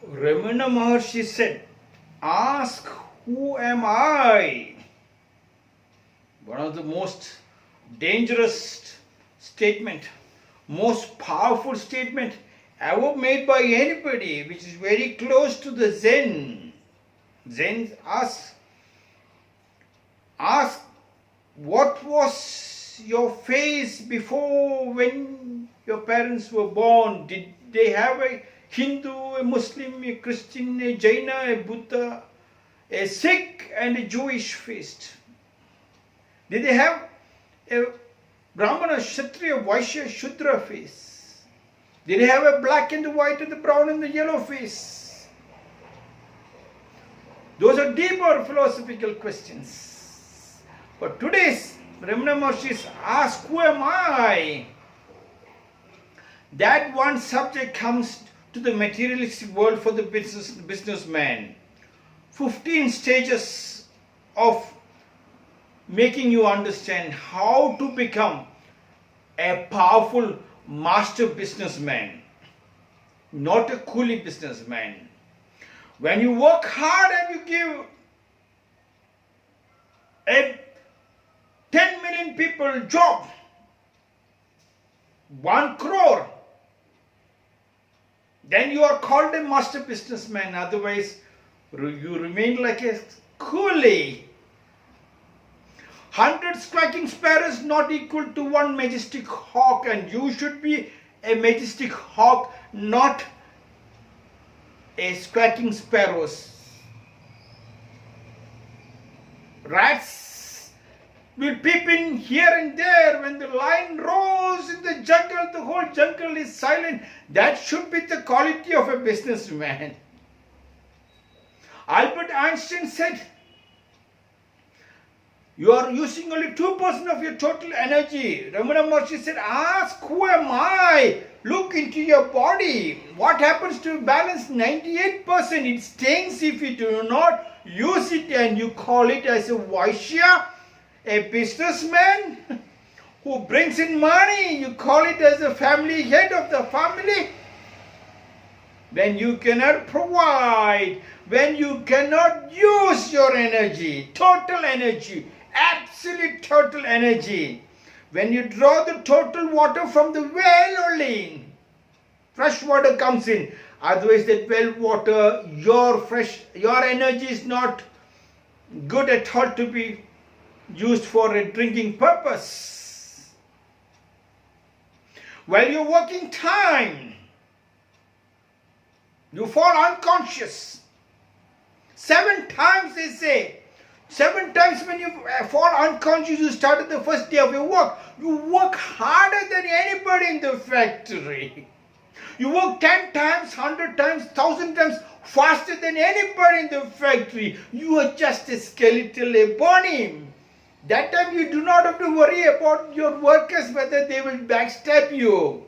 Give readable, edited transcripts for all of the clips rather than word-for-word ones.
Ramana Maharshi said, "Ask who am I?" One of the most dangerous statement, most powerful statement ever made by anybody, which is very close to the Zen. Zen ask what was your face before when your parents were born? Did they have a Hindu, a Muslim, a Christian, a Jaina, a Buddha, a Sikh and a Jewish face? Did they have a Brahmana, Kshatriya, Vaishya, Shudra face? Did they have a black and the white and the brown and the yellow face? Those are deeper philosophical questions. But today's Ramana Maharshi asks, who am I? That one subject comes to the materialistic world for the businessman. 15 stages of making you understand how to become a powerful master businessman, not a coolie businessman. When you work hard and you give a 10 million people job, 1 crore, then you are called a master businessman. Otherwise, you remain like a coolie. 100 squawking sparrows not equal to 1 majestic hawk, and you should be a majestic hawk, not a squawking sparrows. Rats will peep in here and there. When the lion roars in the jungle, the whole jungle is silent. That should be the quality of a businessman. Albert Einstein said, you are using only 2% of your total energy. Ramana Maharshi said, ask who am I? Look into your body. What happens to balance 98%? It stinks if you do not use it, and you call it as a Vaishya, a businessman who brings in money. You call it as a family head of the family. When you cannot provide, when you cannot use your energy, total energy, absolute total energy. When you draw the total water from the well only, fresh water comes in. Otherwise that well water, your energy is not good at all to be used for a drinking purpose. While you're working time, you fall unconscious. 7 times they say. 7 times when you fall unconscious, you started the first day of your work. You work harder than anybody in the factory. You work 10 times, 100 times, 1,000 times faster than anybody in the factory. You are just a skeletal, a bony. That time you do not have to worry about your workers, whether they will backstab you,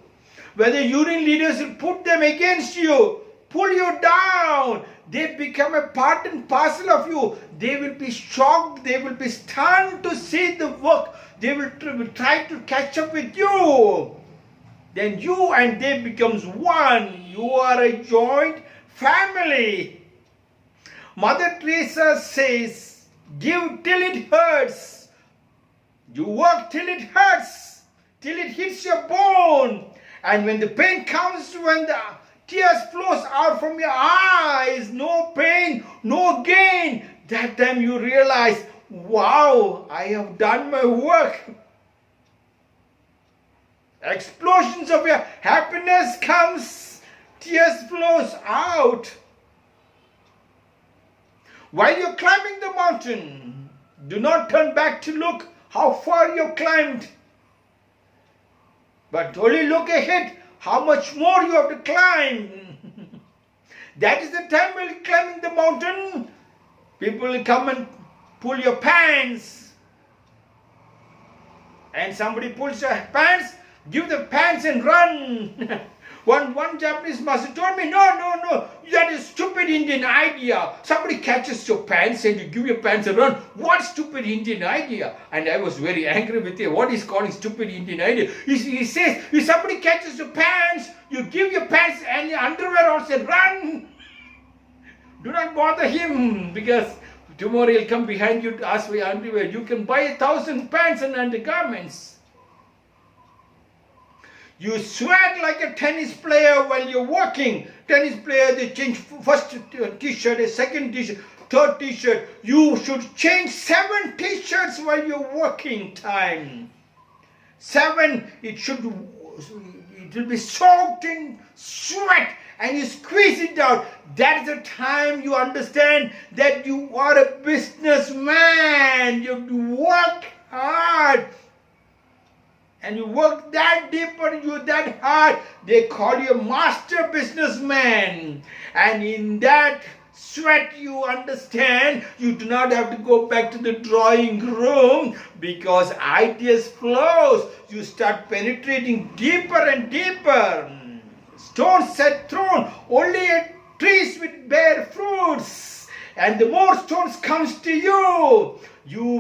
whether union leaders will put them against you, pull you down. They become a part and parcel of you. They will be shocked. They will be stunned to see the work. They will try to catch up with you. Then you and they becomes one. You are a joint family. Mother Teresa says, give till it hurts. You work till it hurts, till it hits your bone. And when the pain comes, when the tears flows out from your eyes, no pain, no gain. That time you realize, wow, I have done my work. Explosions of your happiness comes, tears flows out. While you're climbing the mountain, do not turn back to look how far you climbed, but only look ahead. How much more you have to climb. That is the time when you're climbing the mountain. People will come and pull your pants. And somebody pulls your pants, give the pants and run. One Japanese master told me, no, that is stupid Indian idea. Somebody catches your pants and you give your pants a run. What stupid Indian idea? And I was very angry with him. What is calling stupid Indian idea? He says, if somebody catches your pants, you give your pants and your underwear also and run. Do not bother him, because tomorrow he'll come behind you to ask for your underwear. You can buy 1,000 pants and undergarments. You sweat like a tennis player while you're working. Tennis player, they change first t-shirt, a second t-shirt, third t-shirt. You should change 7 t-shirts while you're working time. 7, it will be soaked in sweat, and you squeeze it out. That is the time you understand that you are a businessman. You have to work hard. And you work that deeper, you that hard, they call you a master businessman. And in that sweat, you understand, you do not have to go back to the drawing room, because ideas flows. You start penetrating deeper and deeper. Stones set thrown only at trees with bare fruits. And the more stones comes to you,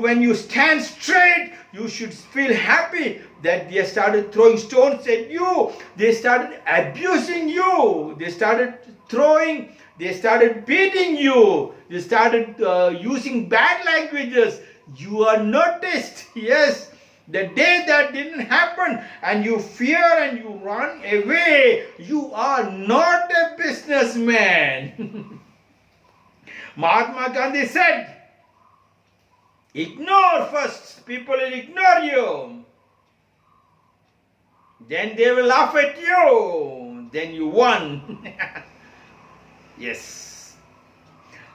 when you stand straight, you should feel happy that they started throwing stones at you. They started abusing you. They started throwing, they started beating you. They started using bad languages. You are noticed. Yes, the day that didn't happen and you fear and you run away, you are not a businessman. Mahatma Gandhi said, ignore first. People will ignore you. Then they will laugh at you. Then you won. Yes.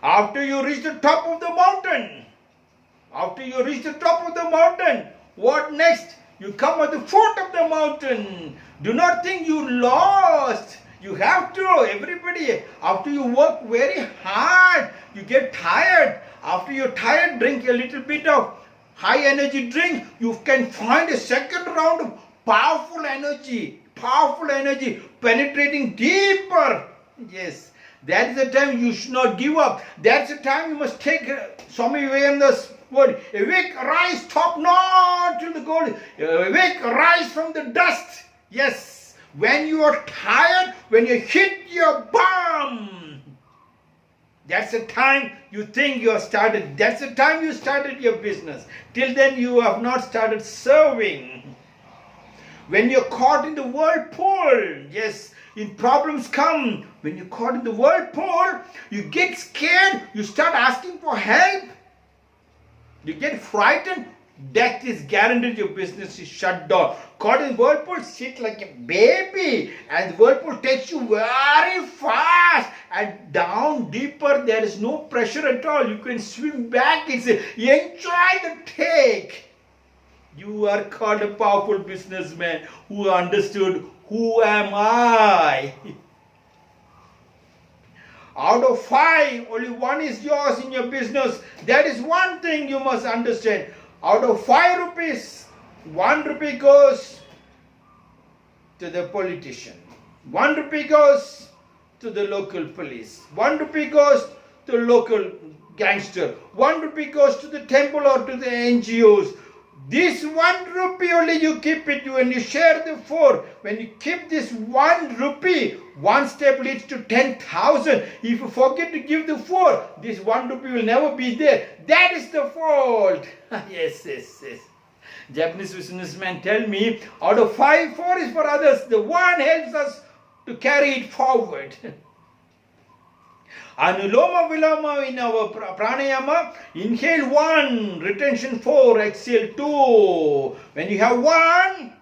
After you reach the top of the mountain, what next? You come at the foot of the mountain. Do not think you lost. You have to, everybody, after you work very hard, you get tired. After you're tired, drink a little bit of high energy drink. You can find a second round of powerful energy, penetrating deeper. Yes, that is the time you should not give up. That's the time you must take Swami Vivekananda's word. Awake, rise, stop not till the goal. Awake, rise from the dust. Yes, when you are tired, when you hit your bum, that's the time you think you have started. That's the time you started your business. Till then you have not started serving. When you're caught in the whirlpool, yes, in problems come. When you're caught in the whirlpool, you get scared, you start asking for help. You get frightened, death is guaranteed, your business is shut down. Caught in the whirlpool, sit like a baby, and the whirlpool takes you very fast and down deeper. There is no pressure at all. You can swim back. It's enjoy the take. You are called a powerful businessman who understood, who am I? Out of 5, only 1 is yours in your business. That is one thing you must understand. Out of 5 rupees, 1 rupee goes to the politician. 1 rupee goes to the local police. 1 rupee goes to the local gangster. 1 rupee goes to the temple or to the NGOs. This 1 rupee only you keep it. When you share the 4, when you keep this 1 rupee, 1 step leads to 10,000. If you forget to give the 4, this 1 rupee will never be there. That is the fault. Yes. Japanese businessmen tell me, out of 5, 4 is for others. The 1 helps us to carry it forward. Anuloma Viloma in our pranayama, inhale 1, retention 4, exhale 2. When you have 1,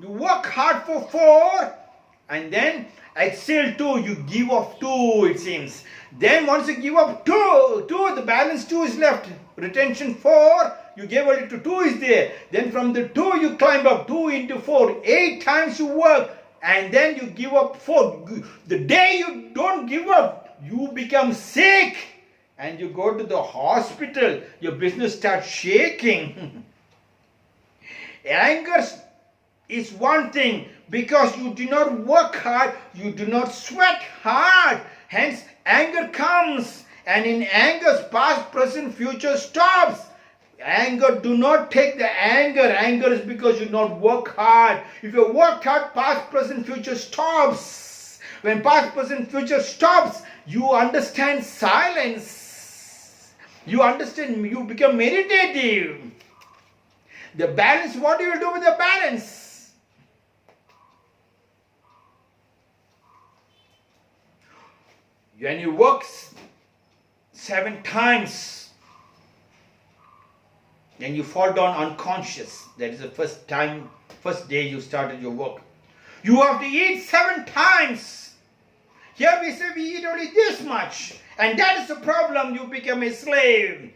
you work hard for 4, and then exhale 2, you give up 2, it seems. Then once you give up 2, the balance 2 is left. Retention 4, you gave a little 2 is there. Then from the 2 you climb up 2 into 4. 8 times you work, and then you give up 4. The day you don't give up, you become sick and you go to the hospital. Your business starts shaking. Anger is one thing, because you do not work hard, you do not sweat hard. Hence, anger comes, and in anger, past, present, future stops. Anger, do not take the anger. Anger is because you do not work hard. If you work hard, past, present, future stops. When past, present, future stops, you understand silence. You understand, you become meditative. The balance, what do you do with the balance? When you work 7 times, then you fall down unconscious. That is the first day you started your work. You have to eat 7 times. Here we say we eat only this much. And that is the problem. You become a slave.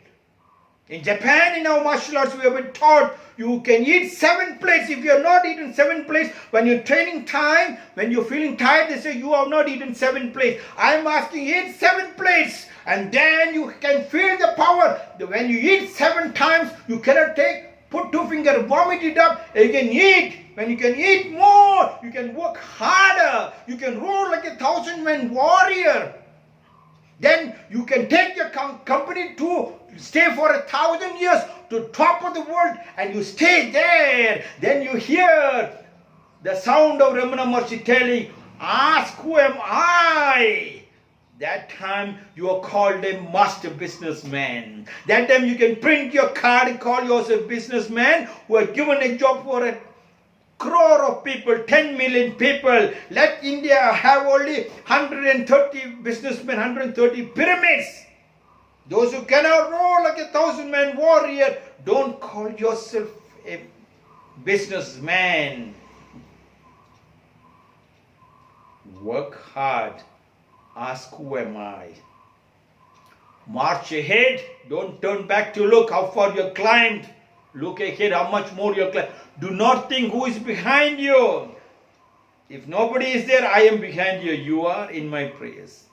In Japan, in our martial arts, we have been taught you can eat 7 plates. If you have not eaten 7 plates, when you're training time, when you're feeling tired, they say you have not eaten 7 plates. I'm asking, eat 7 plates. And then you can feel the power. When you eat 7 times, you cannot put 2 fingers, vomit it up, and you can eat. When you can eat more, you can work harder. You can roar like a 1,000-man warrior. Then you can take your company to stay for 1,000 years to top of the world, and you stay there. Then you hear the sound of Ramana Maharshi telling, ask who am I? That time you are called a master businessman. That time you can print your card and call yourself a businessman who are given a job for a crore of people, 10 million people. Let India have only 130 businessmen, 130 pyramids. Those who cannot roar like a 1,000-man warrior, don't call yourself a businessman. Work hard. Ask who am I? March ahead. Don't turn back to look how far you have climbed. Look ahead how much more you have climbed. Do not think who is behind you. If nobody is there, I am behind you. You are in my prayers.